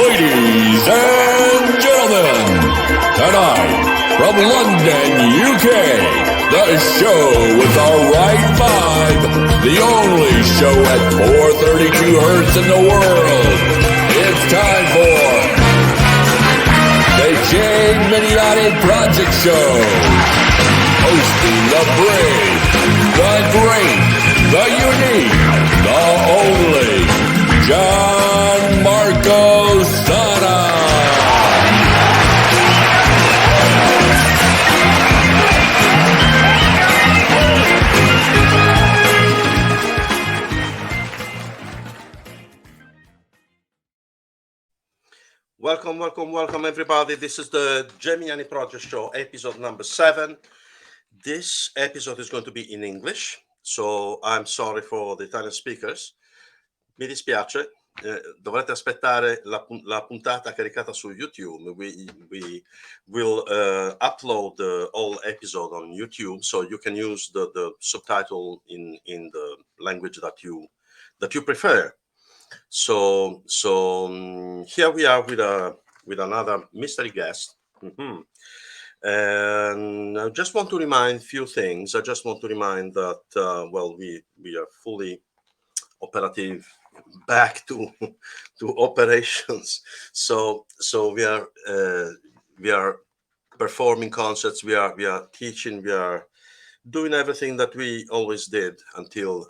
Ladies and gentlemen, tonight from London, UK, the show with the right vibe, the only show at 432 hertz in the world. It's time for the Geminiani Project Show. Hosting the brave, the great, the unique, the only John Marco Sana. Welcome, everybody. This is the Geminiani Project Show, episode number 7. This episode is going to be in English, so I'm sorry for the Italian speakers. Mi dispiace, dovrete aspettare la puntata caricata su YouTube. We will upload the whole episode on YouTube, so you can use the subtitle in the language that you prefer. So here we are with another mystery guest. And I just want to remind few things. I just want to remind that we are fully operative, back to operations. So we are performing concerts. We are teaching. We are doing everything that we always did until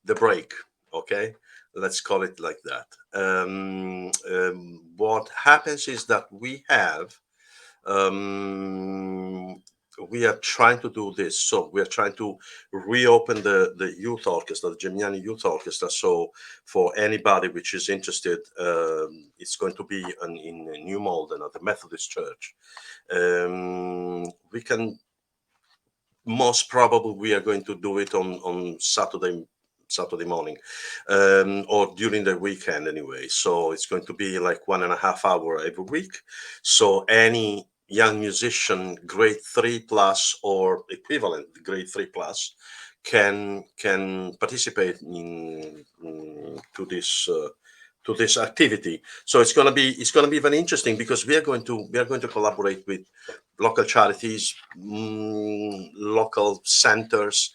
the break. Okay, let's call it like that. What happens is that we are trying to do this. So we are trying to reopen the youth orchestra, the Geminiani Youth Orchestra. So for anybody which is interested, it's going to be in New Malden at the Methodist Church. We can most probably we are going to do it on Saturday morning, or during the weekend anyway. So it's going to be like 1.5 hours every week. So any young musician, grade 3 plus or equivalent grade 3 plus, can participate to this activity. So it's going to be very interesting, because we are going to collaborate with local charities, local centers,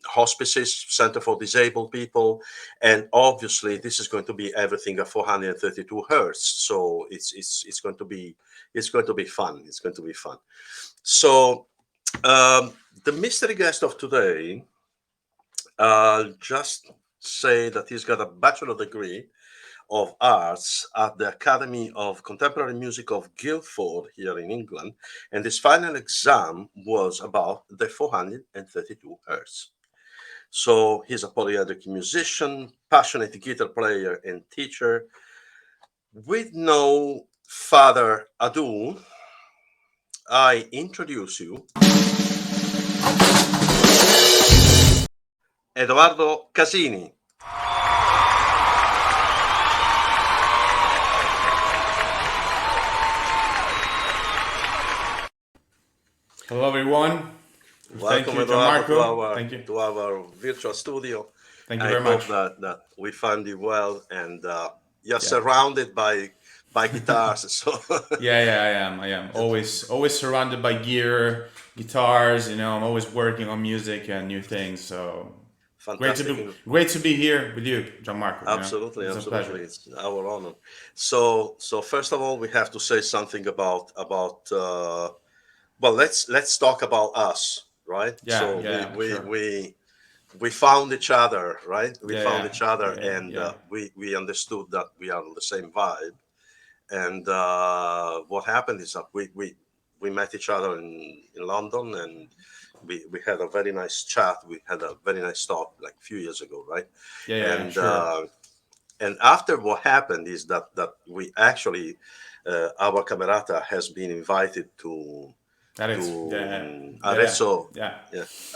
hospices, Center for Disabled People, and obviously this is going to be everything at 432 hertz. So it's going to be fun. It's going to be fun. So the mystery guest of today, just say that he's got a bachelor degree of arts at the Academy of Contemporary Music of Guildford here in England, and his final exam was about the 432 hertz. So he's a polyandric musician, passionate guitar player and teacher. With no further ado, I introduce you Edoardo Casini. Hello, everyone. Welcome, Thank you, Edoardo, Thank you. to our virtual studio. Thank you very much. I hope that we find you well, and you're surrounded by guitars. So Yeah, I am. Always surrounded by gear, guitars. I'm always working on music and new things. So fantastic. great to be here with you, Gianmarco. Absolutely, It's a pleasure. it's our honor. So first of all, we have to say something about well, let's talk about us, right? Yeah, So yeah, sure. we found each other, right? We Yeah, found yeah, each other, yeah, and yeah. we understood that we are on the same vibe. And what happened is that we met each other in London, and we had a very nice chat. We had a very nice talk like a few years ago, right? Yeah, And sure. and after what happened is that we actually our camerata has been invited to That is, Arezzo, yeah.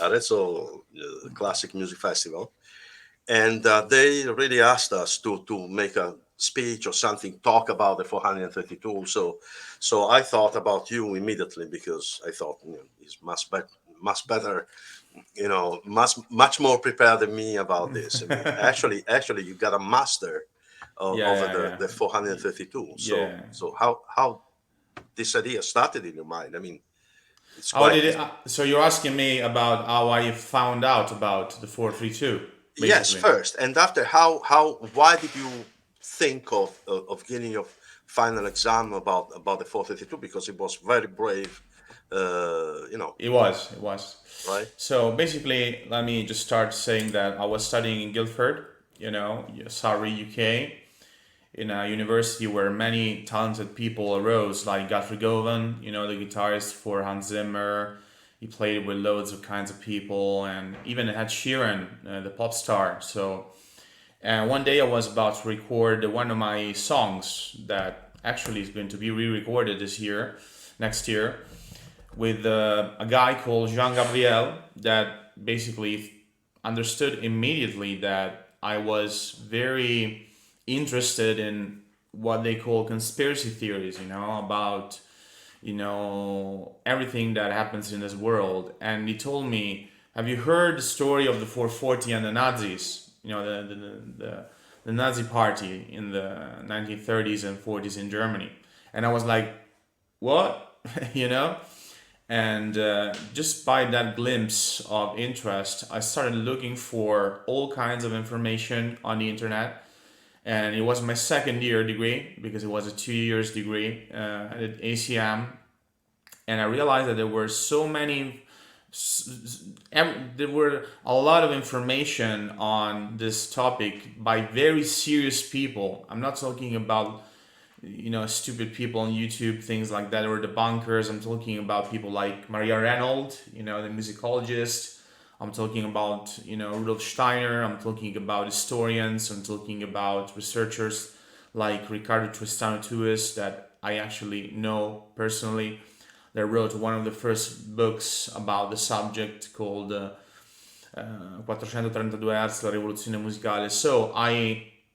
Arezzo Classic Music Festival, and they really asked us to make a speech or something, talk about the 432. So I thought about you immediately, because I thought he's much better, much more prepared than me about this. I mean, actually, you got a master Yeah, over yeah, yeah. the 432. So Yeah. how this idea started in your mind? I mean, it's How quite did it? So you're asking me about how I found out about the 432, yes, basically. first, and after, why did you think of getting your final exam about the 432? Because it was very brave, It was. It was. right? So basically, let me just start saying that I was studying in Guildford, Surrey, UK, in a university where many talented people arose, like Guthrie Govan, the guitarist for Hans Zimmer. He played with loads of kinds of people, and even Ed Sheeran, the pop star. So, and one day I was about to record one of my songs that actually is going to be re-recorded next year, with a guy called Jean Gabriel that basically understood immediately that I was very interested in what they call conspiracy theories, about everything that happens in this world. And he told me, "Have you heard the story of the 440 and the Nazis? The Nazi party in the 1930s and 40s in Germany?" And I was like, "What?" you know and just by that glimpse of interest, I started looking for all kinds of information on the internet. And it was my second year degree, because it was a 2 years degree at ACM. And I realized that there were so many, there were a lot of information on this topic by very serious people. I'm not talking about stupid people on YouTube, things like that, or debunkers. I'm talking about people like Maria Reynolds, the musicologist. I'm talking about, Rudolf Steiner. I'm talking about historians. I'm talking about researchers like Riccardo Tristano Tuis, that I actually know personally, that wrote one of the first books about the subject called 432 Hertz, La Rivoluzione Musicale. So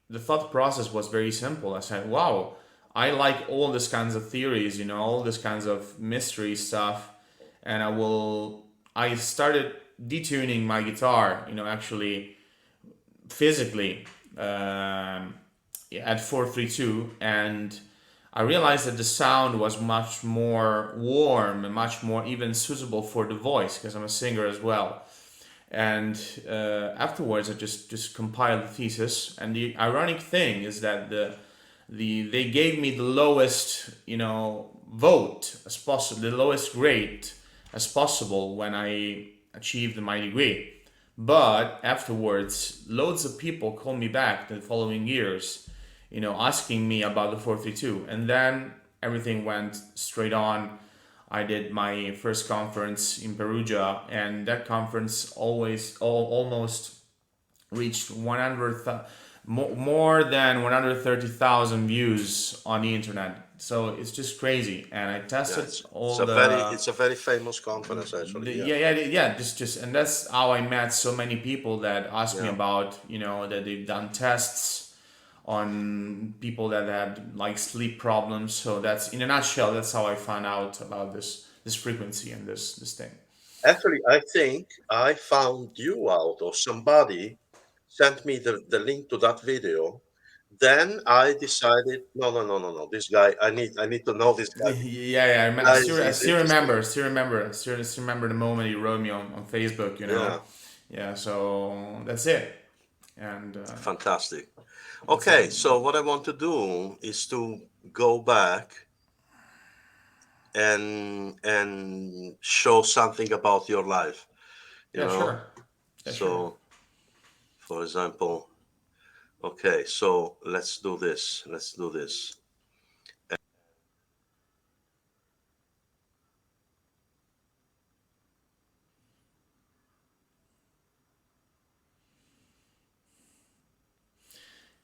the thought process was very simple. I said, wow, I like all these kinds of theories, all this kinds of mystery stuff. And I started detuning my guitar, actually physically, at 432. And I realized that the sound was much more warm and much more even suitable for the voice, because I'm a singer as well. And afterwards, I just compiled the thesis. And the ironic thing is that they gave me the lowest, vote as possible, the lowest grade as possible when I achieved my degree. But afterwards, loads of people called me back the following years, asking me about the 432. And then everything went straight on. I did my first conference in Perugia, and that conference almost reached 100, more than 130,000 views on the internet. So it's just crazy. And I tested It's a very famous conference, actually. yeah. Just and that's how I met so many people that asked me about, that they've done tests on people that had like sleep problems. So that's, in a nutshell, that's how I found out about this frequency and this thing. Actually, I think I found you out, or somebody sent me the link to that video. Then I decided, no. This guy, I need to know this guy. Yeah. I Guy still, I is still interesting. remember, still remember the moment he wrote me on Facebook. Yeah, Yeah. So that's it, and fantastic. that's it. Okay, so what I want to do is to go back and show something about your life, you Yeah, know. sure. Yeah, sure. So, for example, okay, so let's do this. Let's do this.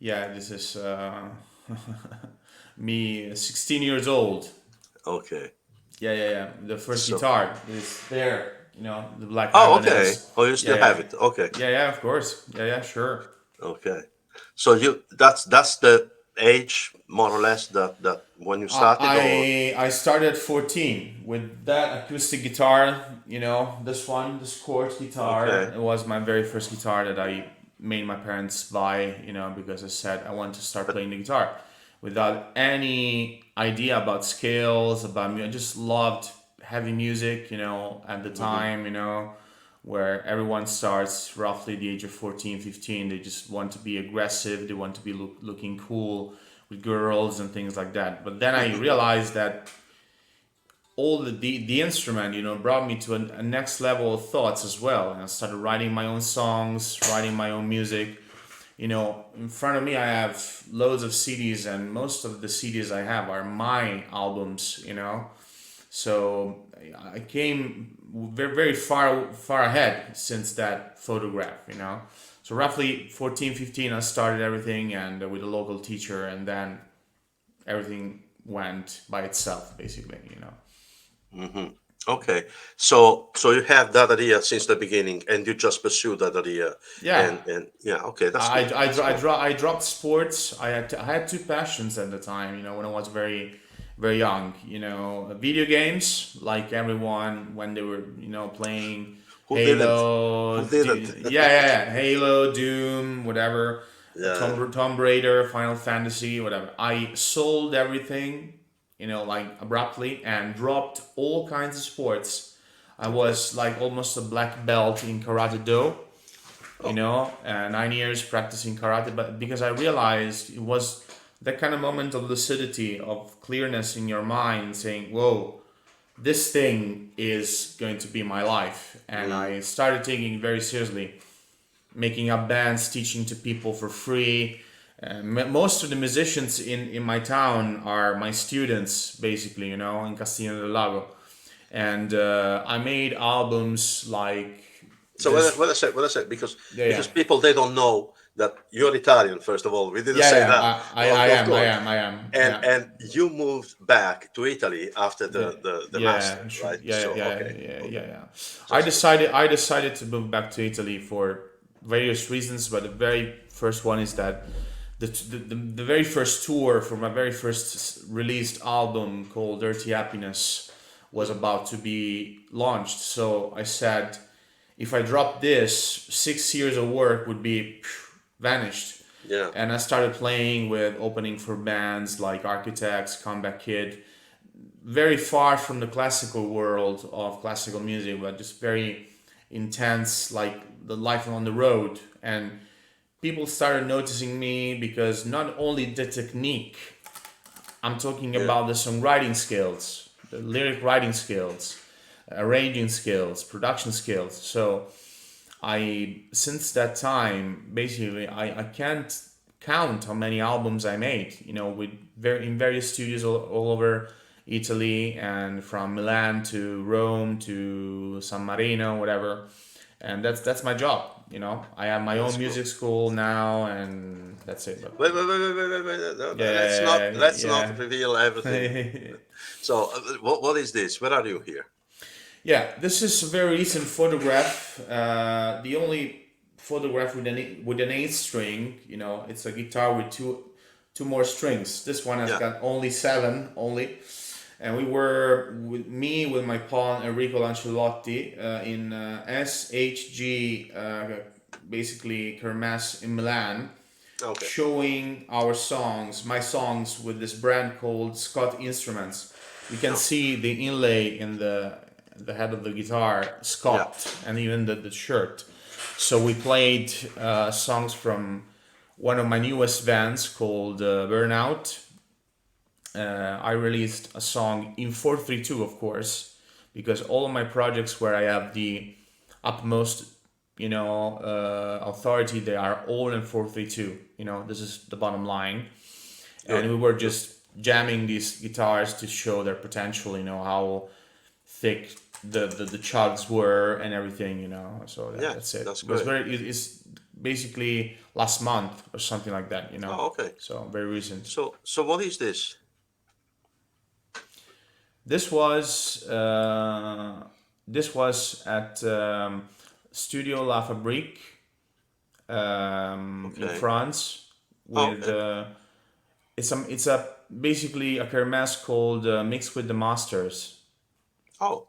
Yeah, this is me, 16 years old. Okay. Yeah. The first So, guitar is there. The Black oh, okay. Ibanez. Oh, you still have it. Okay. Yeah, of course. Yeah, sure. Okay. So that's the age more or less that when you started, or I started at 14 with that acoustic guitar. This one, this quartz guitar. okay. It was my very first guitar that I made my parents buy, because I said I want to start playing the guitar without any idea about scales, about me. I just loved heavy music, at the time, where everyone starts roughly the age of 14, 15. They just want to be aggressive, they want to be looking cool with girls and things like that. But then I realized that all the instrument, brought me to a next level of thoughts as well. And I started writing my own songs, writing my own music. In front of me, I have loads of CDs, and most of the CDs I have are my albums, So I came very, very far ahead since that photograph, So roughly 14, 15, I started everything, and with a local teacher, and then everything went by itself, basically, Okay, so you have that idea since the beginning, and you just pursue that idea. Yeah. And yeah, okay, that's I, good. I, That's I, good. dro- I dropped sports. I had two passions at the time, when I was very, very young. Video games, like everyone when they were, playing Who didn't? Halo. Who didn't? Yeah. Halo, Doom, whatever. Yeah. Tomb Raider, Final Fantasy, whatever. I sold everything, like abruptly, and dropped all kinds of sports. I Okay. was like almost a black belt in karate do, Oh, 9 years practicing karate, but because I realized it was that kind of moment of lucidity, of clearness in your mind, saying, whoa, this thing is going to be my life. And I started taking it very seriously, making up bands, teaching to people for free. Most of the musicians in my town are my students, basically, in Casino del Lago. And I made albums like so just, what I said, because yeah. people, they don't know that you're Italian. First of all, we didn't Yeah, say yeah, that. I Of am, I course. am, I am. And Yeah, you moved back to Italy after yeah, the master, yeah, sure. right? Yeah, So yeah, okay, yeah, yeah, okay. yeah. So, I decided to move back to Italy for various reasons, but the very first one is that the very first tour for my very first released album called Dirty Happiness was about to be launched. So I said, if I drop this, 6 years of work would be vanished. yeah, And I started playing with opening for bands like Architects, Comeback Kid, very far from the classical world of classical music, but just very intense, like the life on the road. And people started noticing me because not only the technique, I'm talking yeah. about the songwriting skills, the lyric writing skills, arranging skills, production skills. So since that time, basically, I can't count how many albums I made, with in various studios all over Italy, and from Milan to Rome to San Marino, whatever. And that's my job, I have my own That's cool. music school now, and that's it. But Wait. No, yeah, let's not yeah. reveal everything. So, what is this? Where are you here? Yeah, this is a very recent photograph. The only photograph with an eighth string. It's a guitar with two more strings. This one has Yeah. got only seven only. And we were with my pawn Enrico Lancelotti in SHG, basically Kermesse in Milan, Okay. showing my songs with this brand called Scott Instruments. You can No. see the inlay in the head of the guitar, Yeah. Scott, and even the shirt. So we played songs from one of my newest bands called Burnout. I released a song in 4/3/2, of course, because all of my projects where I have the utmost, authority, they are all in 4/3/2. This is the bottom line. Good. And we were Good. just jamming these guitars to show their potential, how thick the chugs were and everything, so Yeah, that's it. that's It was great. it's basically last month or something like that, Oh, okay. so very recent. So what is this? This was at Studio La Fabrique in Okay. France Oh, with okay. it's a basically a kermesse called Mixed with the Masters Oh,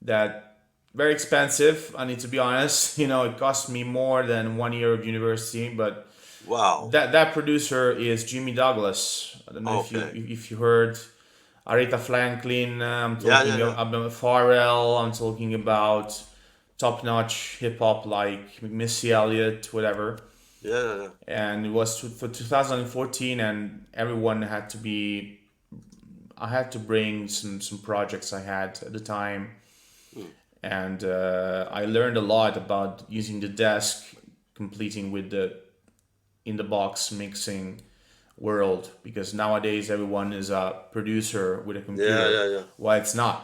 that very expensive. I need to be honest. It cost me more than 1 year of university. But Wow. that producer is Jimmy Douglas. I don't know Okay. if you heard Aretha Franklin. I'm Yeah, talking yeah, yeah, about Pharrell. I'm talking about top-notch hip hop like Missy Elliott, whatever. yeah, yeah, yeah. And it was for 2014, and everyone had to be. I had to bring some projects I had at the time, Hmm. and I learned a lot about using the desk, completing with the in the box mixing world, because nowadays everyone is a producer with a Yeah, computer. yeah, yeah. Well, it's not.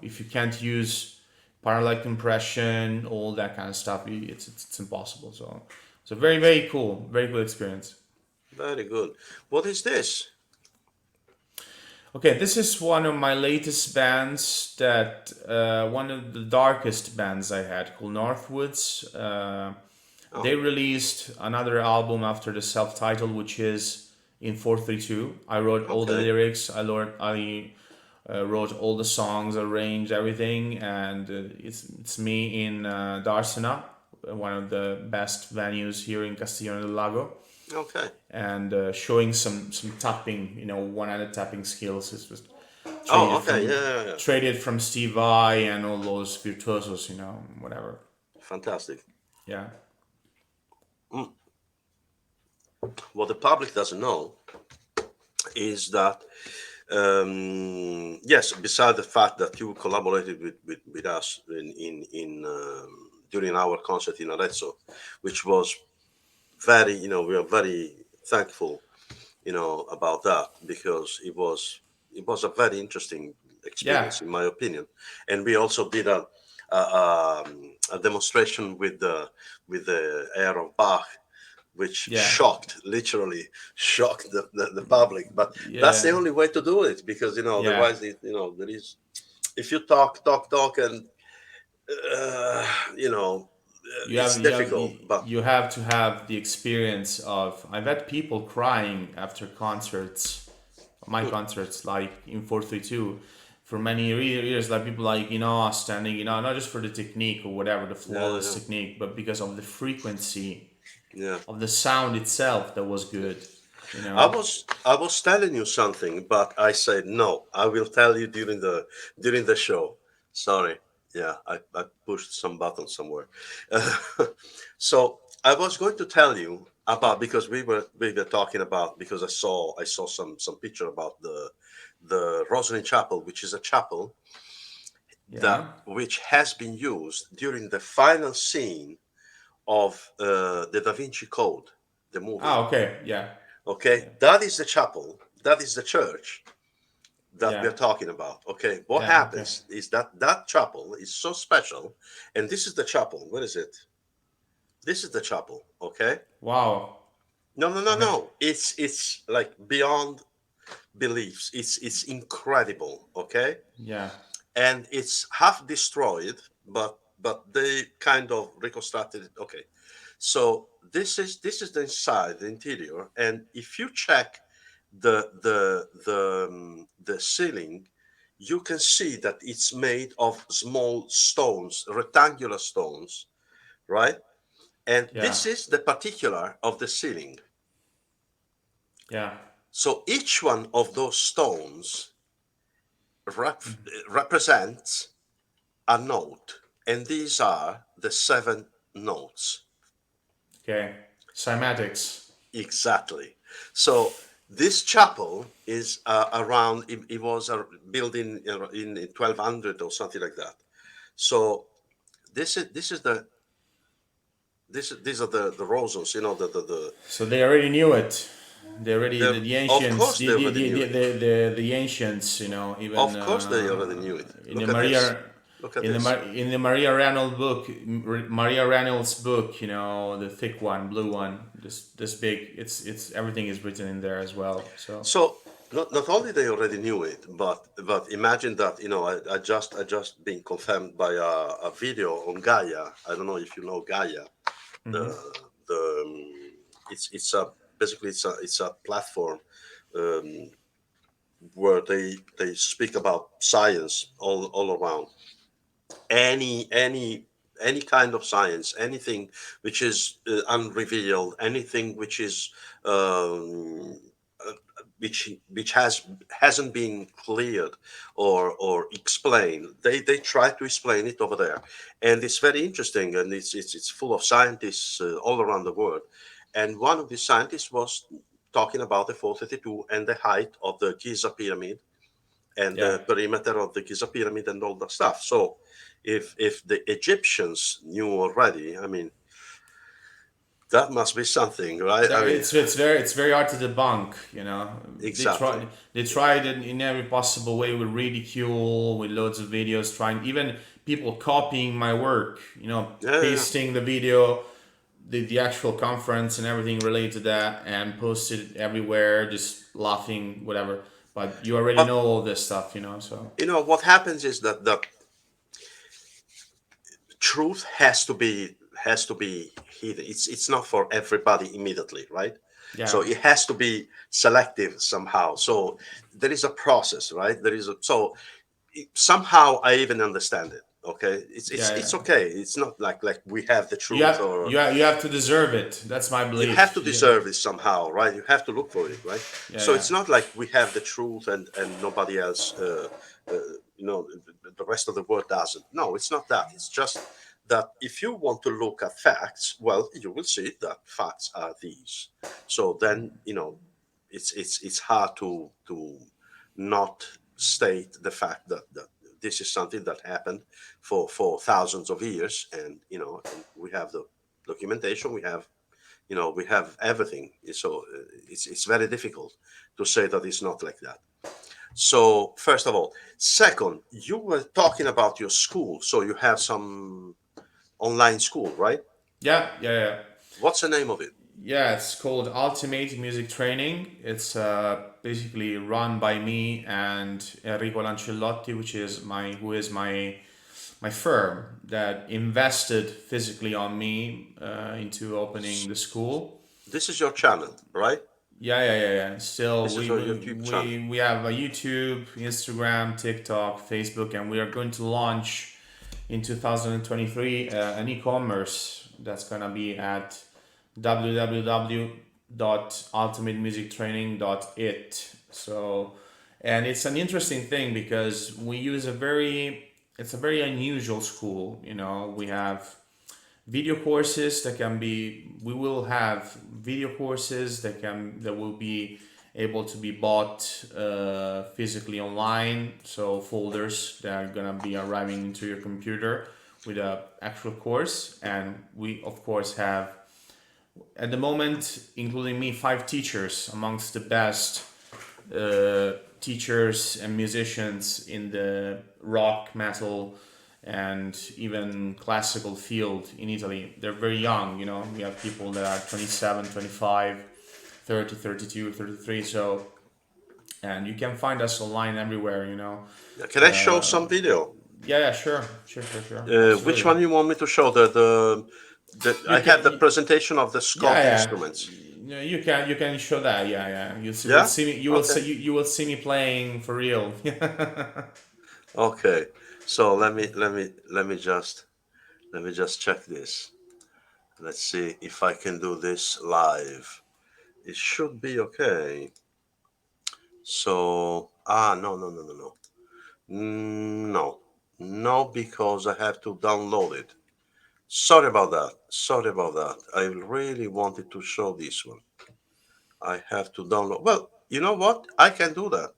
If you can't use parallel compression, all that kind of stuff, it's impossible. So very cool experience. Very good. What is this? Okay, this is one of my latest bands, that one of the darkest bands I had, called Northwoods. They Oh, released another album after the self-titled, which is in 432. I wrote all the okay. lyrics. I wrote all the songs, arranged everything, and it's me in Darsena, one of the best venues here in Castellón del Lago, Okay. and showing some tapping, one-handed tapping skills. It's just Oh, traded okay. from Yeah, yeah, yeah. traded from Steve Vai and all those virtuosos, whatever. Fantastic. Yeah, Mm. What the public doesn't know is that, yes, beside the fact that you collaborated with us in during our concert in Arezzo, which was very, we are very thankful, about that, because it was a very interesting yeah, experience, in my opinion. And we also did a demonstration with the air of Bach, which yeah, literally shocked the public. But that's the yeah, only way to do it, because yeah. otherwise, there is, if you talk, and uh, you know You it's have you have difficult. But you have to have the experience of. I've had people crying after concerts, my hmm, concerts, like in 432, for many years. Like people like standing, not just for the technique or whatever, the yeah, flawless yeah, technique, but because of the frequency yeah. of the sound itself that was good. You I know. was I was telling you something, but I said no. I will tell you during the show. Sorry. Yeah, I pushed some button somewhere. So I was going to tell you about, because we were talking about, because I saw some picture about the Rosalind Chapel, which is a chapel that Yeah. which has been used during the final scene of the Da Vinci Code, the movie. Ah. Okay. Yeah. Okay, Yeah. that is the chapel, that is the church that we Yeah. are talking about. Okay, what Yeah. Okay. happens is that chapel is so special, and this is the chapel. What is it? This is the chapel. Okay, Wow. no, no, no, Okay. no. It's like beyond beliefs. It's incredible. Okay, Yeah. and it's half destroyed, but they kind of reconstructed it. Okay, so this is the inside, the interior, and if you check the ceiling, you can see that it's made of small stones, rectangular stones, right? And Yeah. this is the particular of the ceiling. Yeah. So each one of those stones rep- represents a note, and these are the seven notes. Okay. Cymatics. Exactly. So this chapel is around. It was a building in 1200 or something like that. So this is these are the rosals. The So they already knew it. They already the the of ancients, course they already knew it. the ancients, even Of course they already knew it. in the Look at this. Maria Look at this. in the Maria Reynolds book, Maria Reynolds book, the thick one, blue one, this big. It's everything is written in there as well. So So not only they already knew it, but imagine that, I just been confirmed by a video on Gaia. I don't know if you know Gaia. The the it's a basically it's a platform, um, where they speak about science all around. any kind of science, anything which is unrevealed, anything which is uh, which hasn't been cleared or explained. They try to explain it over there, and it's very interesting, and it's full of scientists all around the world. And one of the scientists was talking about the 432 and the height of the Giza pyramid and Yeah. the perimeter of the Giza pyramid and all that stuff. So if the Egyptians knew already, I mean, that must be something, right? I mean, It's very hard to debunk. They exactly. tried it in every possible way with ridicule, with loads of videos, trying even people copying my work. Yeah, yeah, yeah. Pasting the video, the actual conference and everything related to that, and posted it everywhere, just laughing, whatever. But you already But know all this stuff, so. what happens is that the truth has to be hidden. It's not for everybody immediately, right? So Yeah, it has to be selective somehow. So there is a process, right? So somehow I even understand it. Okay, it's yeah, it's yeah. it's okay. It's not like we have the You truth, have or you have to deserve it. That's my you have to belief. Yeah, deserve it somehow, right? You have to look for it, right? yeah, So yeah. it's not like we have the truth and nobody else, uh, the rest of the world doesn't. No, it's not that. It's just that if you want to look at facts, well, you will see that facts are these. So then, it's hard to not state the fact that this is something that happened for thousands of years, and we have the documentation, we have everything. So it's very difficult to say that it's not like that. So first of all, second, you were talking about your school. So you have some online school, right? Yeah, yeah, yeah. What's the name of it? Yeah, it's called Ultimate Music Training. It's basically run by me and Enrico Lancellotti, who is my firm that invested physically on me into opening S- the school. This is your channel, right? Yeah, yeah, yeah, yeah. Still, This is we your we, YouTube channel. we have a YouTube, Instagram, TikTok, Facebook, and we are going to launch in 2023 an e-commerce that's gonna be at www.ultimatemusictraining.it. So, and it's an interesting thing because it's a very unusual school. We have video courses we will have video courses that will be able to be bought physically online, so folders that are gonna be arriving into your computer with a actual course. And we of course have at the moment, including me, 5 teachers amongst the best teachers and musicians in the rock, metal, and even classical field in Italy. They're very young. We have people that are 27, 25, 30, 32, 33. So, and you can find us online everywhere. Yeah, can I show some video? Yeah, yeah, sure, sure, sure, sure, Which absolutely. one you want me to show? The I You have the can, presentation of the yeah, Scott yeah. instruments. You can show that. Yeah, yeah. Will Yeah. see me. Okay. You will see me playing for real. Okay. So let me just check this. Let's see if I can do this live. It should be okay. So no, no, no, no, no. No, no, because I have to download it. Sorry about that. Sorry about that. I really wanted to show this one. I have to download. Well, you know what? I can do that.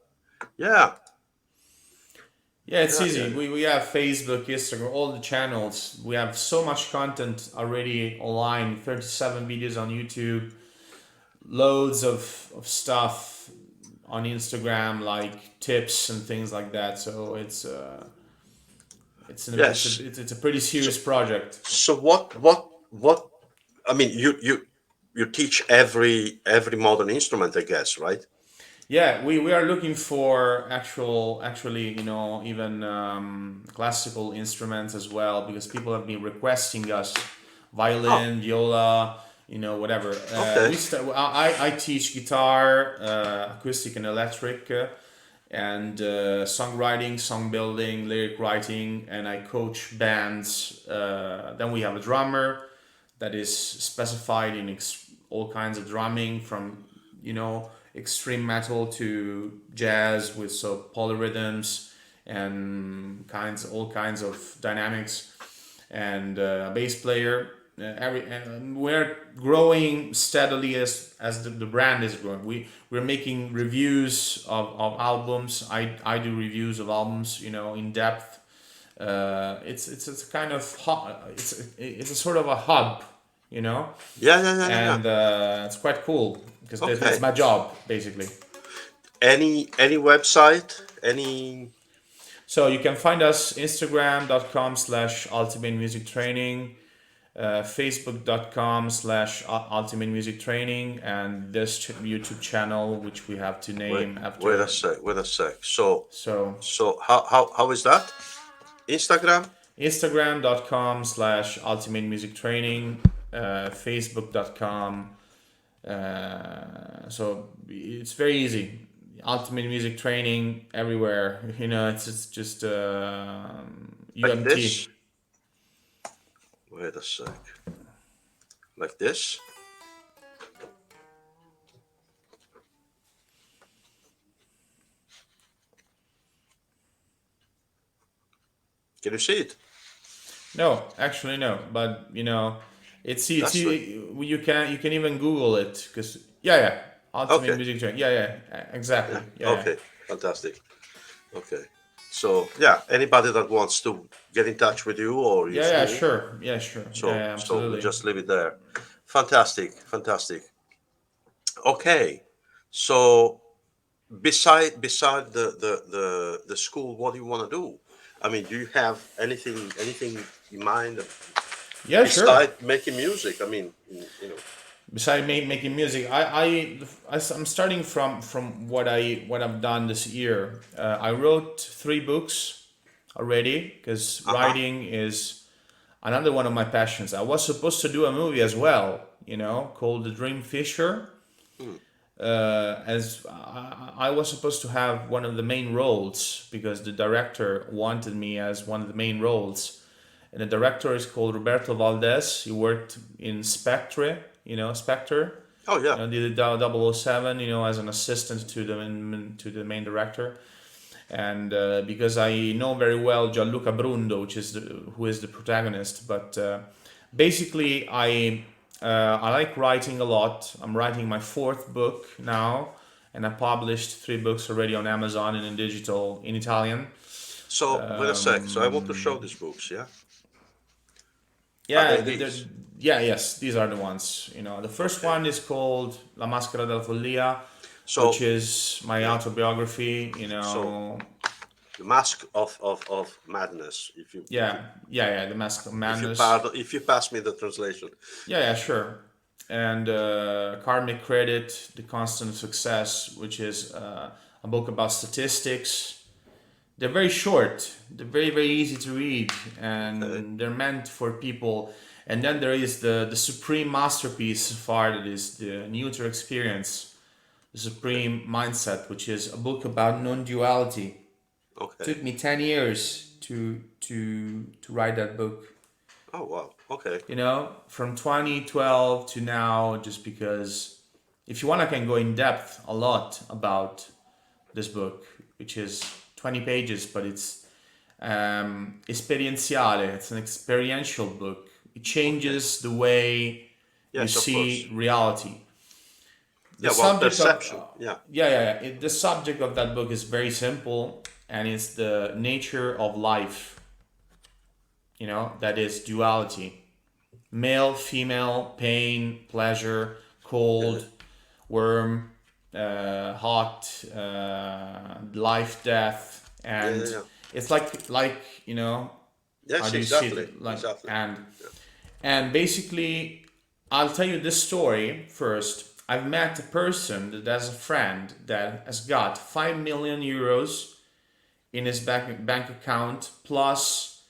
Yeah, Yeah, it's yeah, yeah, easy. yeah. We have Facebook, Instagram, all the channels. We have so much content already online. 37 videos on YouTube, loads of stuff on Instagram, like tips and things like that. So Yes. it's a pretty So, serious project. so what? I mean, you teach every modern instrument, I guess, right? Yeah, we are looking for actually, even classical instruments as well, because people have been requesting us Oh, violin, viola, whatever. okay. I teach guitar, acoustic and electric, and songwriting, song building, lyric writing, and I coach bands. Then we have a drummer that is specified in all kinds of drumming, from extreme metal to jazz with polyrhythms and all kinds of dynamics, and a bass player. And we're growing steadily as the brand is growing. We're making reviews of albums. I do reviews of albums, in depth. It's a kind of it's a sort of a hub, Yeah, yeah, yeah, yeah, yeah. and it's quite cool because Okay. that's my job basically. Any website? Any? So you can find us Instagram.com/Ultimate Music Training, Facebook.com/Ultimate Music Training, and this YouTube channel, which we have to name after. Wait a sec. Wait a sec. So So how is that? Instagram? Instagram.com/Ultimate Music Training, Facebook.com. So it's very easy. Ultimate Music Training everywhere. It's just Like UMT. this? Wait a sec. Like this? Can you see it? No, actually no. But it's That's you can even Google it because Ultimate Okay. Music Training. Exactly. Yeah. Okay. Fantastic. Okay. So yeah, anybody that wants to get in touch with you or you Yeah, see, sure. Yeah, sure. so Yeah, we absolutely. just leave it there. Fantastic. Fantastic. Okay. So beside the school, what do you want to do? I mean, do you have anything in mind Yeah, sure. beside making music? I mean, Besides making music, I'm starting from what I've done this year. I wrote 3 books already because writing is another one of my passions. I was supposed to do a movie as well, called The Dream Fisher. As I was supposed to have one of the main roles because the director wanted me as one of the main roles. And the director is called Roberto Valdez. He worked in Spectre, Spectre. oh yeah, Did 007, as an assistant to the main director. And because I know very well Gianluca Brundo, who is the protagonist. But basically, I like writing a lot. I'm writing my 4th book now, and I published 3 books already on Amazon and in digital in Italian. So wait a sec. So I want to show these books. Yeah. Yeah, Are they these? yes, these are the ones. The first one is called La Maschera della Follia, So which is my autobiography. So- the mask of madness. If you The Mask of Madness. if you pass me the translation. Yeah, sure. And Karmic Credit, The Constant Success, which is a book about statistics. They're very short. They're very, very easy to read, and they're meant for people. And then there is the supreme masterpiece so far, that is the Neuter Experience, the Supreme Mindset, which is a book about non-duality. Okay. It took me 10 years to write that book. Oh wow. Okay. From 2012 to now, just because if you want, I can go in depth a lot about this book, which is 20 pages, but it's esperienziale. It's an experiential book. It changes the way Yes, you of see course. reality. Yeah. Well, perception. Yeah. The subject of that book is very simple, and it's the nature of life. That is duality. Male, female, pain, pleasure, cold, worm, hot, life, death, and Yeah. it's like Yes, how do you see exactly. it? Like, Exactly. and basically, I'll tell you this story first. I've met a person that has a friend that has got 5 million euros in his bank account, plus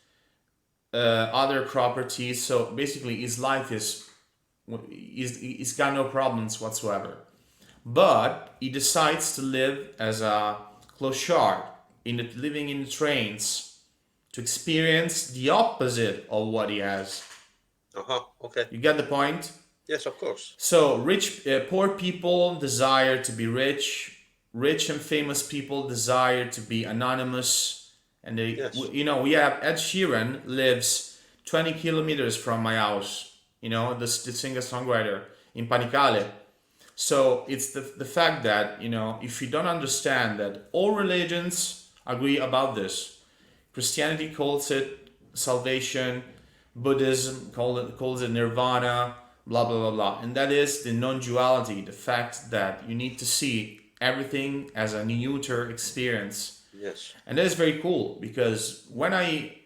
other properties. So basically, his life he's got no problems whatsoever. But he decides to live as a clochard living in the trains to experience the opposite of what he has. Okay. You get the point? Yes, of course. So poor people desire to be rich. Rich and famous people desire to be anonymous. And Yes. we have Ed Sheeran lives 20 kilometers from my house. The singer-songwriter in Panicale. So it's the fact that, if you don't understand that all religions agree about this. Christianity calls it salvation. Buddhism calls it nirvana, blah, blah, blah, blah. And that is the non-duality, the fact that you need to see everything as a neuter experience. Yes. And that is very cool, because when I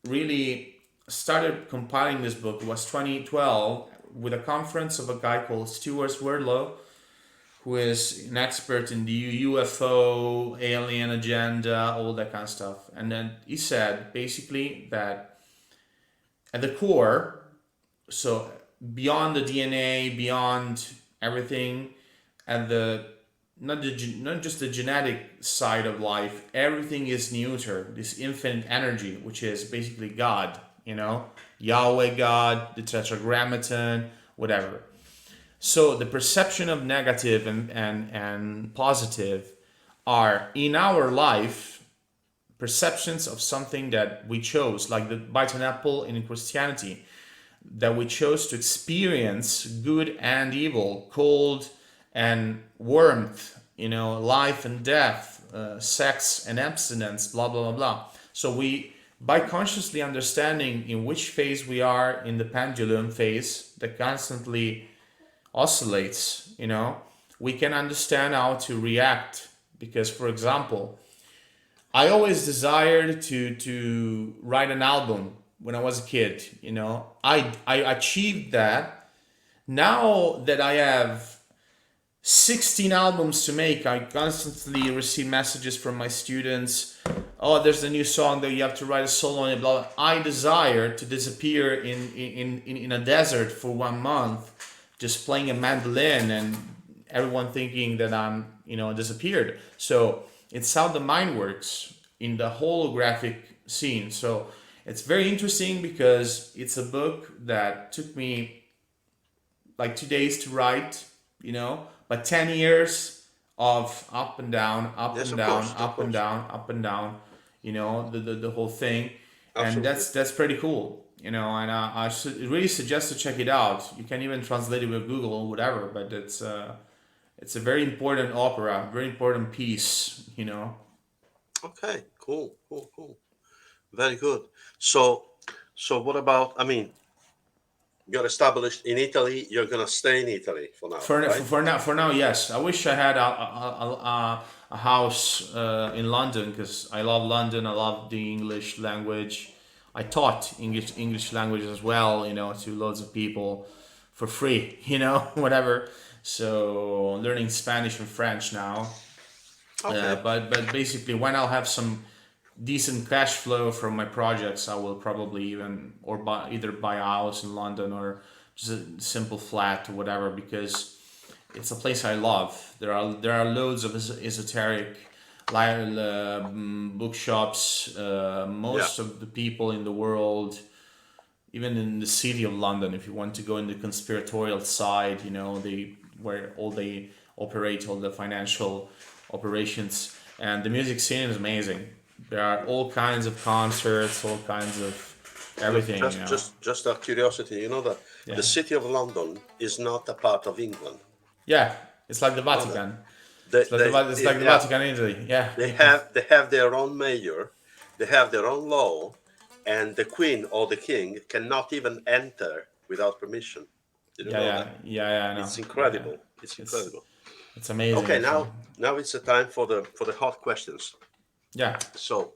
really started compiling this book, it was 2012, with a conference of a guy called Stuart Swerdlow, who is an expert in the UFO, alien agenda, all that kind of stuff. And then he said basically that at the core, so beyond the DNA, beyond everything, and not just the genetic side of life, everything is neuter. This infinite energy, which is basically God, Yahweh God, the Tetragrammaton, whatever. So the perception of negative and positive are in our life perceptions of something that we chose, like the bite an apple in Christianity, that we chose to experience good and evil, cold and warmth, life and death, sex and abstinence, blah, blah, blah, blah. So by consciously understanding in which phase we are in the pendulum phase that constantly oscillates, we can understand how to react. Because, for example, I always desired to write an album when I was a kid. I achieved that. Now that I have 16 albums to make, I constantly receive messages from my students. Oh, there's a new song that you have to write a solo on it, blah, blah. I desire to disappear in a desert for 1 month, just playing a mandolin, and everyone thinking that I'm, disappeared. So it's how the mind works in the holographic scene. So it's very interesting, because it's a book that took me like 2 days to write, but 10 years of up and down, up Yes, and of down, course, of up and course. down, up and down, the whole thing. Absolutely. And that's pretty cool, and I really suggest to check it out. You can even translate it with Google or whatever, but it's a very important opera, very important piece, Okay, cool. Very good. So what about, you're established in Italy, you're going to stay in Italy for now, right? For now, yes. I wish I had a house in London, because I love London. I love the English language. I taught English language as well, to loads of people for free, whatever. So I'm learning Spanish and French now. Okay. But basically, when I'll have some decent cash flow from my projects, I will probably either buy a house in London or just a simple flat or whatever, because it's a place I love. There are loads of esoteric bookshops. Most of the people in the world, even in the city of London, if you want to go in the conspiratorial side, where they operate all the financial operations, and the music scene is amazing. There are all kinds of concerts, all kinds of everything. Just out of curiosity, you know that the city of London is not a part of England. Yeah, it's like the Vatican. They, It's like the Vatican in Italy. Yeah. They have their own mayor, they have their own law, and the queen or the king cannot even enter without permission. Did you know that? I know. It's incredible. Yeah. It's incredible. It's amazing. Okay, now it's the time for the hot questions. Yeah. So,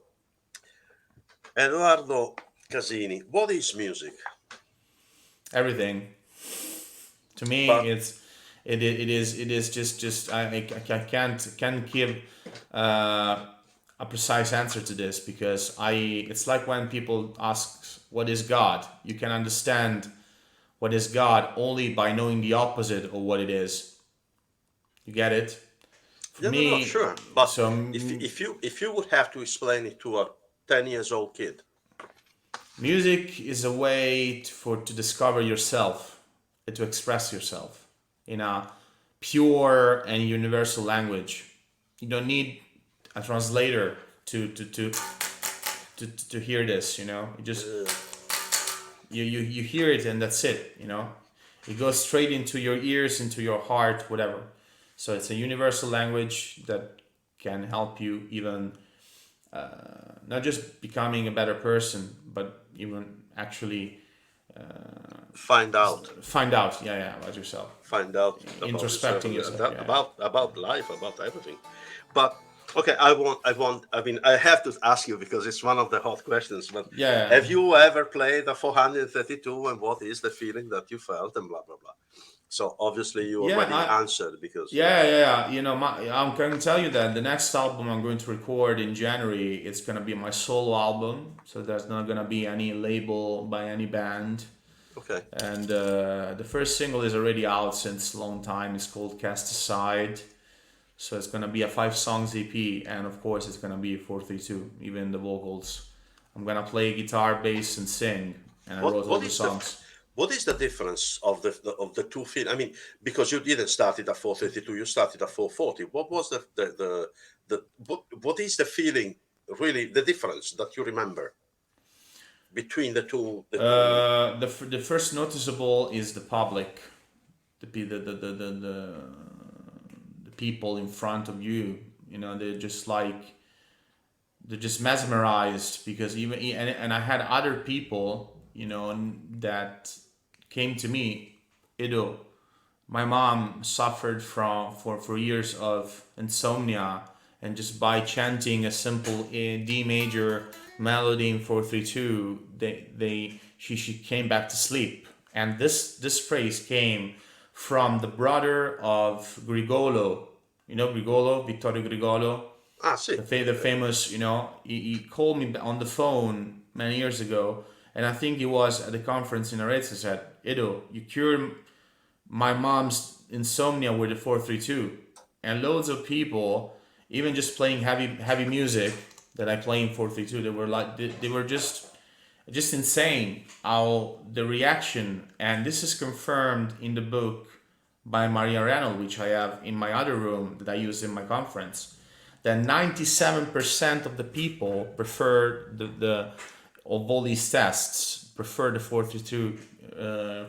Edoardo Casini, what is music? Everything. To me, But- it is just I can't give a precise answer to this, because it's like when people ask what is God. You can understand what is God only by knowing the opposite of what it is. You get it? For Yeah, no, no, me, sure. But so if you would have to explain it to a 10 years old kid, music is a way to discover yourself and to express yourself in a pure and universal language. You don't need a translator to hear this. You just uh, you hear it and that's it. It goes straight into your ears, into your heart, whatever. So it's a universal language that can help you even not just becoming a better person, but even actually find out, find out, about yourself, about yourself, introspecting and yourself. that, Yeah, about life, about everything. But okay, I want. I mean, I have to ask you because it's one of the hot questions. But yeah, have you ever played a 432, and what is the feeling that you felt, and blah blah blah? So obviously you yeah. already answered because Yeah. I'm going to tell you that the next album I'm going to record in January, it's going to be my solo album. So there's not going to be any label by any band. okay, And the first single is already out since a long time. It's called Cast Aside. So it's gonna be a 5 songs EP, and of course it's gonna be 432. Even the vocals, I'm gonna play guitar, bass, and sing. And I what wrote all what the is the songs. what is the difference of the two feet? I mean, because you didn't start it at 432, you started at 440. What was what is the feeling, really, the difference that you remember between the two? The first noticeable is the public, the people in front of you. They're just mesmerized because even and I had other people, that came to me. Edo, my mom suffered for years of insomnia, and just by chanting a simple D major melody in 432, she came back to sleep. And this phrase came from the brother of Grigolo. Grigolo, Vittorio Grigolo, Ah, sì. the famous, he called me on the phone many years ago, and I think he was at the conference in Arezzo. Said, Edo, you cured my mom's insomnia with the 432. And loads of people, even just playing heavy music that I play in 432, they were like, they were just insane how the reaction. And this is confirmed in the book by Maria Reynolds, which I have in my other room that I use in my conference, that 97% of the people prefer the of all these tests prefer the 432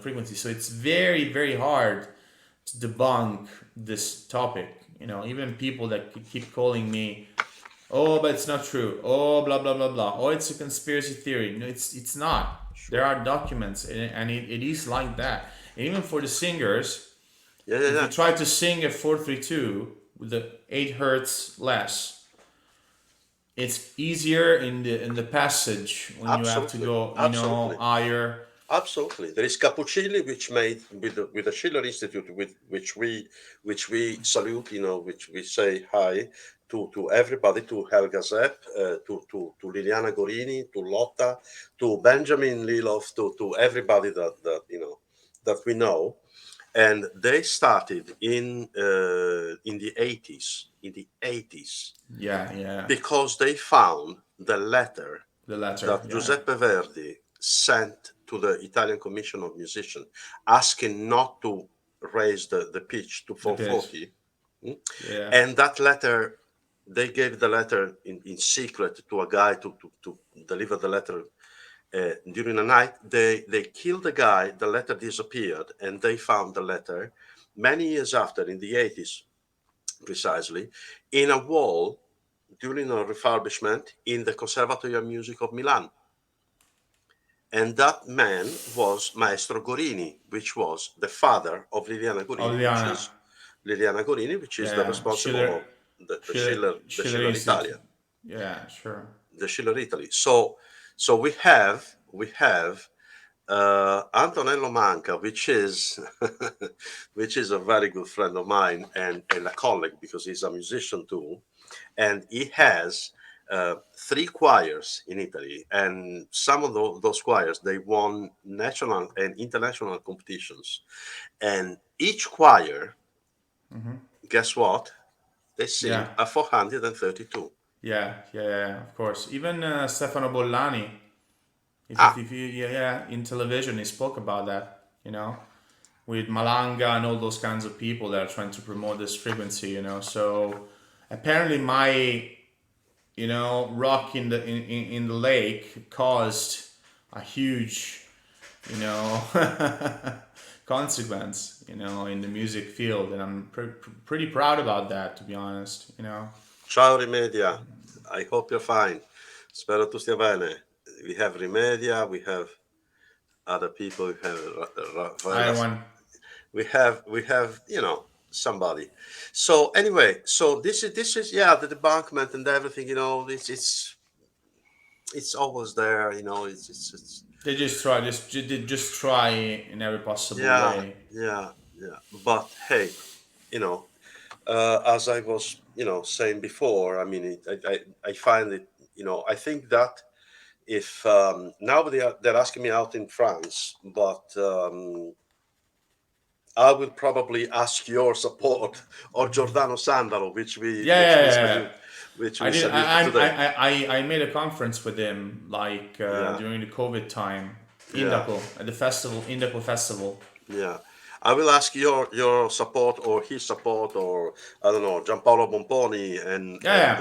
frequency. So it's very, very hard to debunk this topic. Even people that keep calling me, oh, but it's not true. Oh, blah blah blah blah. Oh, it's a conspiracy theory. No, it's not. There are documents, and it is like that. And even for the singers, Yeah, yeah, if you yeah. try to sing a 432 with the 8 hertz less, it's easier in the passage when you have to Absolutely, go, absolutely, higher. absolutely. There is Cappuccini, which made with the Schiller Institute, with which we salute, which we say hi to everybody, to Helga Zepp, to Liliana Gorini, to Lotta, to Benjamin Lilov, to everybody that we know. And they started in the 80s, Yeah, yeah. because they found the letter The latter, that yeah. Giuseppe Verdi sent to the Italian Commission of Musicians, asking not to raise the pitch to The pitch. 440. Mm. Yeah. And that letter, they gave the letter in secret to a guy to deliver the letter during the night. They killed the guy, the letter disappeared, and they found the letter many years after, in the 80s precisely, in a wall during a refurbishment in the Conservatory of Music of Milan. And that man was Maestro Gorini, which was the father of Liliana Oh, Gorini, Liana. which is the Yeah. responsible of the Schiller Schiller Institute. Italia, Yeah, sure. the Schiller Italy. So we have Antonello Manca, which is which is a very good friend of mine and a colleague because he's a musician too, and he has 3 choirs in Italy, and some of those choirs, they won national and international competitions, and each choir, Hmm. guess what? They sing Yeah, at 432. yeah, of course. Even Stefano Bollani, Ah, if you, yeah, in television, he spoke about that, with Malanga and all those kinds of people that are trying to promote this frequency, So apparently, my rock in the lake caused a huge, you know, consequence, in the music field, and I'm pretty proud about that, to be honest. ciao Rimedia. I hope you're fine. Spero tu stia bene. We have Rimedia, we have other people, we have I want. we have somebody. So anyway, so this is yeah, the debunkment and everything, it's always there, it's They just try in every possible yeah, way. yeah, yeah. But hey, you know, as I was, saying before, I mean, I find it, I think that if now they're asking me out in France, but I will probably ask your support or Giordano Sandalo, which we Yeah, which yeah, we yeah, yeah. salute, which I we did. saluted today. I made a conference with him, like Yeah, during the COVID time, yeah, Indaco at the festival, Indaco Festival. yeah. I will ask your support or his support or I don't know Giampaolo Bomponi Yeah,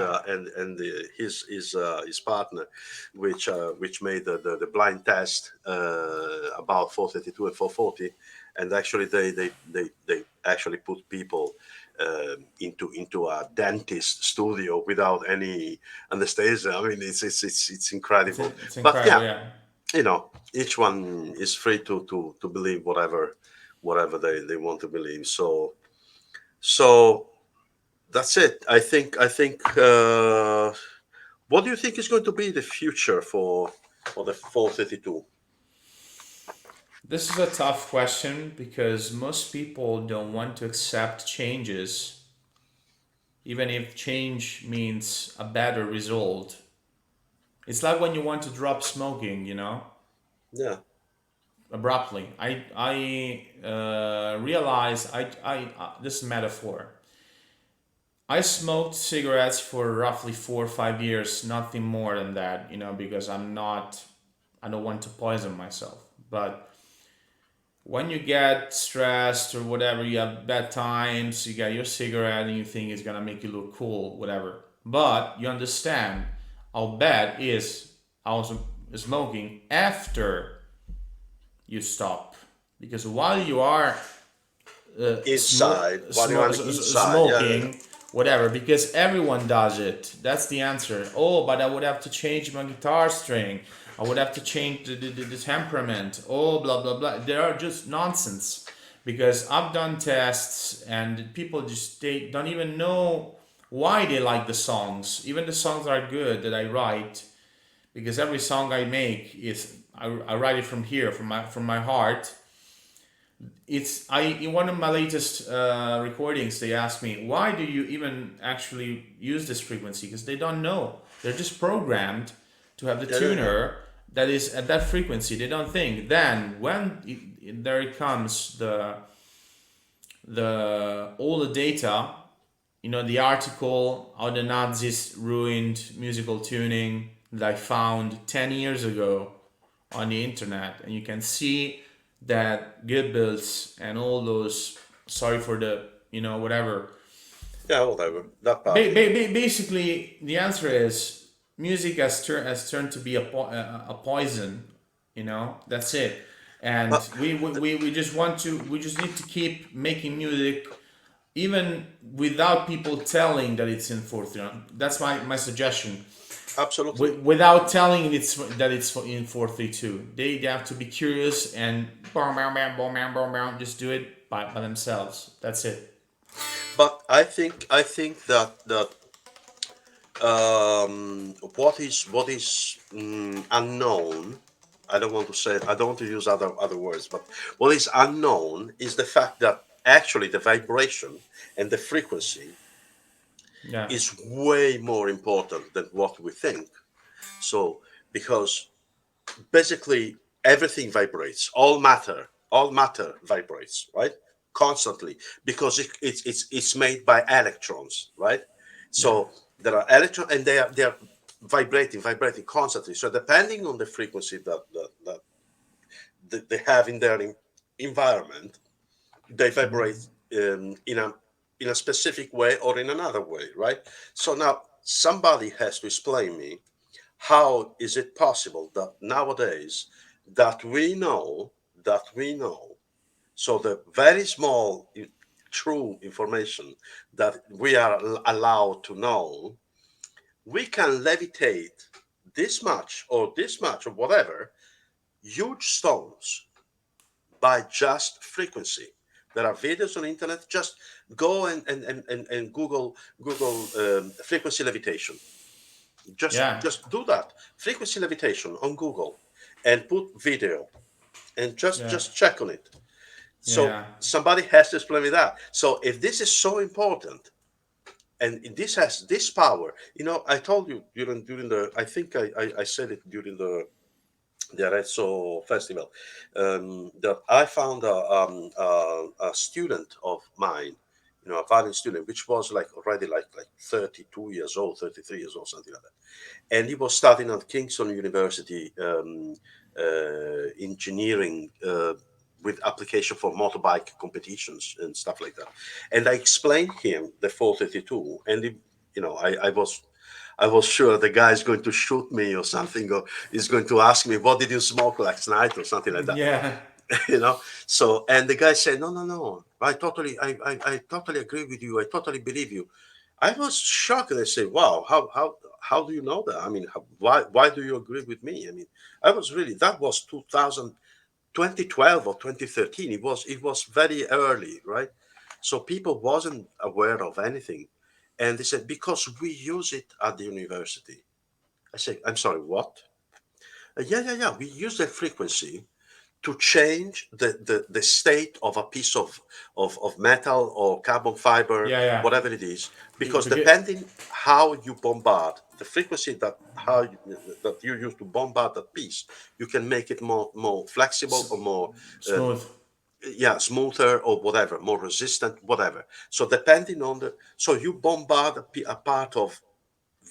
his partner, which made the blind test about 432 and 440, and actually they actually put people into a dentist studio without any anesthesia. I mean it's incredible, it's but incredible. yeah, Yeah. each one is free to believe whatever they want to believe. So that's it. I think what do you think is going to be the future for the 432? This is a tough question because most people don't want to accept changes, even if change means a better result. It's like when you want to drop smoking, Yeah, abruptly. I realize this is a metaphor. I smoked cigarettes for roughly 4 or 5 years, nothing more than that, because I don't want to poison myself. But when you get stressed or whatever, you have bad times, you get your cigarette and you think it's gonna make you look cool, whatever. But you understand how bad is also smoking after you stop, because while you are inside while you're on the inside. Yeah, yeah, smoking, whatever, because everyone does it. That's the answer. Oh, but I would have to change my guitar string. I would have to change the temperament. Oh, blah, blah, blah. They are just nonsense. Because I've done tests and people just, they don't even know why they like the songs. Even the songs that are good that I write, because every song I make I write it from here, from my heart. It's I In one of my latest recordings, they asked me, why do you even actually use this frequency, because they don't know. They're just programmed to have the yeah, yeah, yeah. tuner that is at that frequency. They don't think. Then when there it comes, the all the data, the article how the Nazis ruined musical tuning that I found 10 years ago on the internet, and you can see that Goebbels and all those, sorry for the, whatever. Yeah, whatever that party. Basically, the answer is music has turned to be a poison. That's it. And But we just need to keep making music, even without people telling that it's in fourth. That's my suggestion. absolutely. Without telling that it's in 432, they have to be curious and just do it by themselves. That's it. But I think that what is unknown. I don't want to say. I don't want to use other words. But what is unknown is the fact that actually the vibration and the frequency Yeah. is way more important than what we think. So because basically everything vibrates, all matter vibrates, right? constantly, because it's made by electrons, right? So there are electrons, and they are vibrating constantly. So depending on the frequency that they have in their environment, they vibrate in a specific way or in another way, right? So now somebody has to explain me, how is it possible that nowadays that we know, so the very small true information that we are allowed to know, we can levitate this much or whatever huge stones by just frequency. There are videos on the internet. Just go and Google frequency levitation. Yeah. Just do that. Frequency levitation on Google and put video and Yeah. just check on it. So Yeah. somebody has to explain me that. So if this is so important and this has this power, I told you during the, I think I said it during the Arezzo Festival, that I found a student of mine, a violin student, which was like already like 32 years old, 33 years old, something like that. And he was studying at Kingston University, engineering, with application for motorbike competitions and stuff like that. And I explained him the 432, and I was sure the guy is going to shoot me or something, or is going to ask me, "What did you smoke last night?" or something like that. Yeah. So, and the guy said, "No, no, no. I totally agree with you. I totally believe you." I was shocked. And I said, "Wow, how do you know that? I mean, why do you agree with me?" I mean, I was really, that was 2012 or 2013. It was very early, right? So people wasn't aware of anything, and they said, because we use it at the university. I said, I'm sorry, what? Yeah, yeah, yeah. We use the frequency to change the state of a piece of metal or carbon fiber, Yeah. Yeah. whatever it is, because Forget. depending how you bombard the frequency, that you use to bombard that piece, you can make it more flexible, or more uh, Smooth. yeah, smoother, or whatever, more resistant, whatever. So depending on so you bombard a part of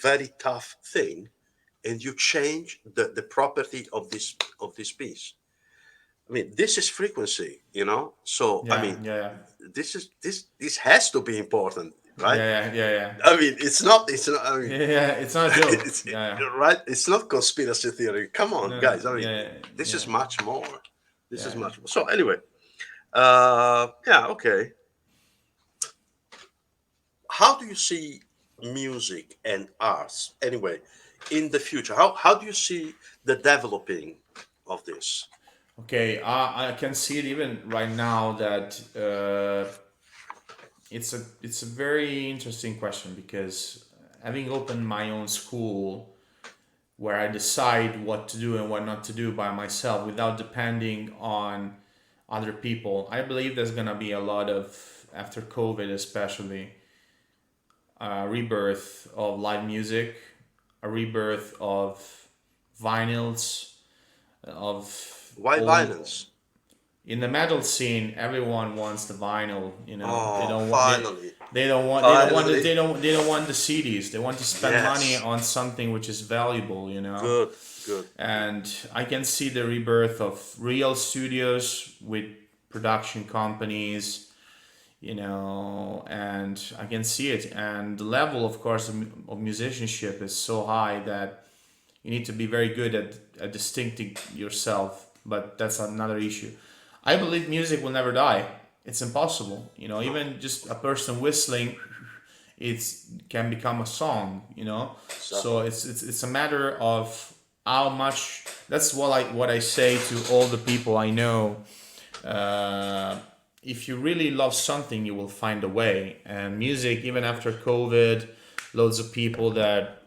very tough thing, and you change the property of this piece. I mean, this is frequency. So I Yeah. mean, Yeah. this has to be important, right? Yeah. Yeah. Yeah. Yeah. I mean, it's not. I mean, Yeah. Yeah. It's not a joke. it's Yeah. right. It's not conspiracy theory. Come Yeah. on, No. guys. I mean, Yeah. this is Yeah. much more. This is Yeah. much more. So anyway, yeah, okay. How do you see music and arts anyway in the future? How do you see the developing of this? Okay. I can see it even right now that it's a very interesting question, because having opened my own school where I decide what to do and what not to do by myself without depending on other people, I believe there's gonna be a lot of, after COVID especially, rebirth of live music, a rebirth of vinyls, of Why old. violence? In the metal scene, everyone wants the vinyl. They Oh, don't want finally, they finally. don't want the CDs. They want to spend money Yes, on something which is valuable. good, good. And I can see the rebirth of real studios with production companies, and I can see it. And the level, of course, of musicianship is so high that you need to be very good at distincting yourself. But that's another issue. I believe music will never die. It's impossible. No, Even just a person whistling, can become a song. So exactly. it's a matter of how much. That's what I say to all the people I know. Uh, if you really love something, you will find a way. And music, even after COVID, loads of people that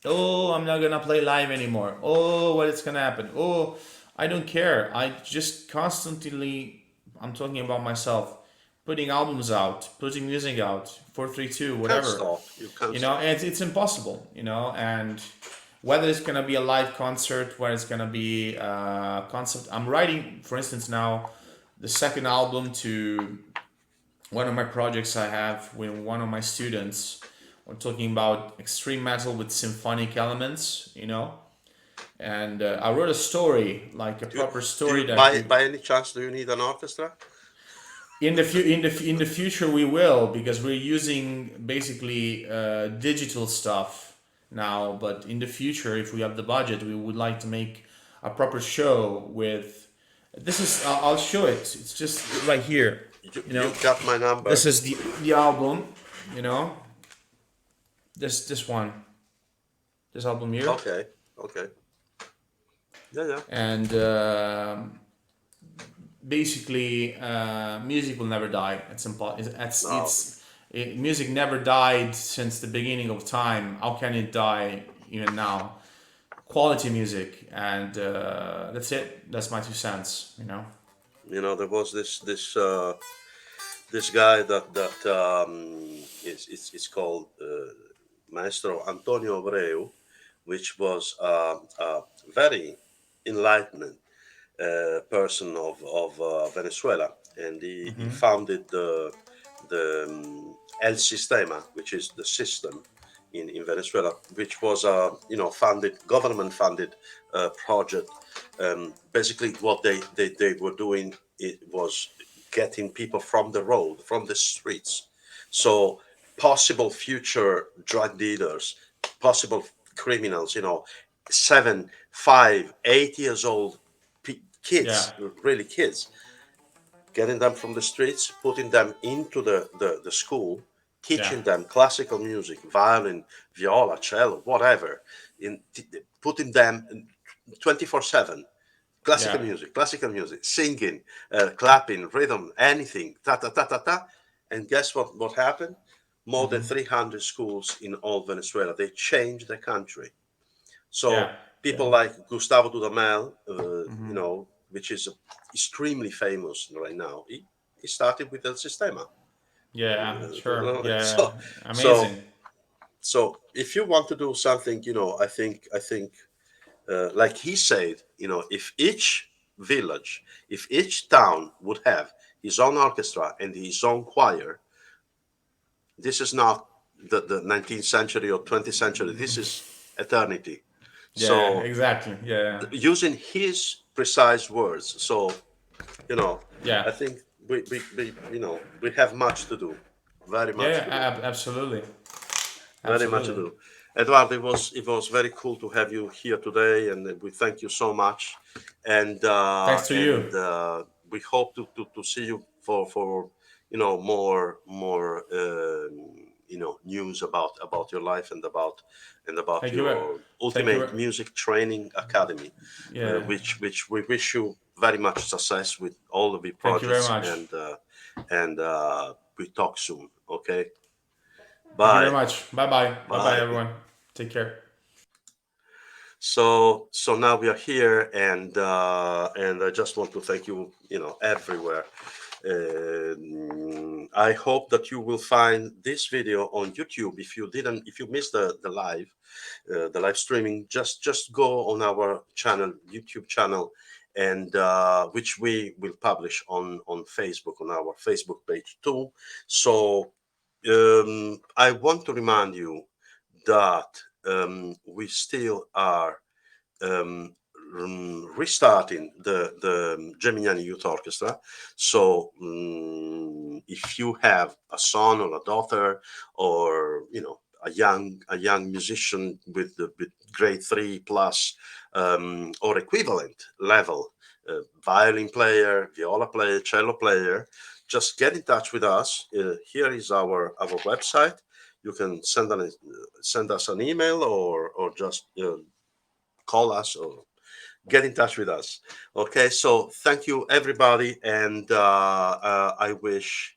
oh, I'm not gonna play live anymore. Oh, what is gonna happen? Oh, I don't care. I just constantly, I'm talking about myself, putting albums out, putting music out, 432, Can't whatever. stop. You can't stop. And it's impossible, and whether it's gonna be a live concert, where it's gonna be a concert. I'm writing, for instance, now the second album to one of my projects I have with one of my students. We're talking about extreme metal with symphonic elements, and I wrote a story, like a proper Do story you, that you by any chance, do you need an orchestra? in the future we will, because we're using basically digital stuff now, but in the future, if we have the budget, we would like to make a proper show with this is I'll show it. It's just right here, you know You got my number. this is the album, you know this one, this album here. Okay. Okay. Yeah. Yeah. And basically music will never die. It's impossible. No. Music never died since the beginning of time. How can it die even now? Quality music, and that's it. That's my 2 cents. There was this guy it's called Maestro Antonio Abreu, which was a very enlightened person of Venezuela, and he founded the El Sistema, which is the system in Venezuela, which was a government funded project. Basically, what they were doing, it was getting people from the road, from the streets. So possible future drug dealers, possible criminals, 7, 5, 8 years old kids, Yeah, really kids, getting them from the streets, putting them into the school, yeah, teaching them classical music, violin, viola, cello, whatever, putting them 24/7. yeah, Classical music, singing, clapping, rhythm, anything, ta ta ta ta ta. And guess what happened? More than 300 schools in all Venezuela. They changed the country. So yeah, people yeah. like Gustavo Dudamel, which is extremely famous right now, he started with El Sistema. Yeah, sure. So Yeah, so amazing. so if you want to do something, I think like he said, if each village, if each town would have his own orchestra and his own choir, this is not the 19th century or 20th century. This is eternity. Yeah, So exactly. Yeah, using his precise words. So, you know, yeah, I think we have much to do, very yeah, much yeah. to do, Absolutely, very much to absolutely. do. Eduardo, it was very cool to have you here today, and we thank you so much. And Thanks to you. we hope to see you for more news about your life and about Thank you. your Thank you. Ultimate Music Training Academy, Yeah. which we wish you very much success with all of the Thank you very projects, much. and we talk soon. Okay, Thank you very bye, much. Bye bye. Bye bye, bye. everyone. Take care. So now we are here, and I just want to thank you, everywhere. I hope that you will find this video on YouTube. If you missed the live streaming, just go on our channel, YouTube channel, and which we will publish on Facebook, on our Facebook page too. So I want to remind you that we still are um, restarting the Geminiani Youth Orchestra. So if you have a son or a daughter, or a young musician with grade 3 plus, or equivalent level, violin player, viola player, cello player, just get in touch with us. Here is our website. You can send us an email, or just call us, or get in touch with us. Okay, so thank you everybody, and I wish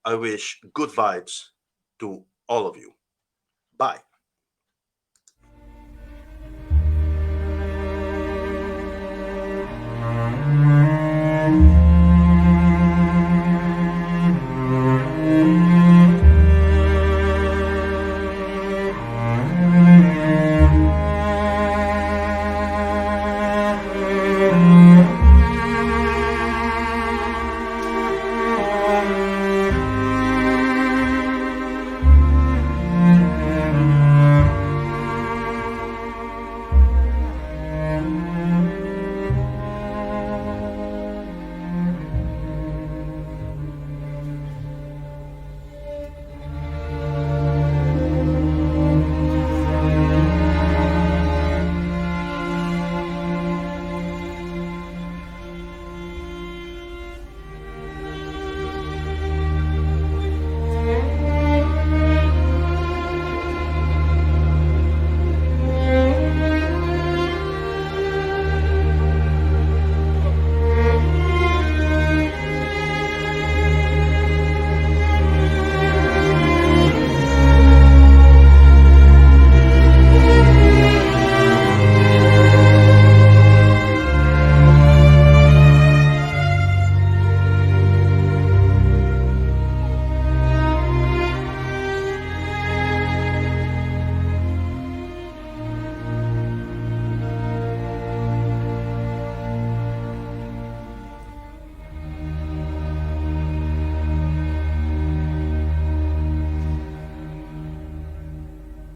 good vibes to all of you.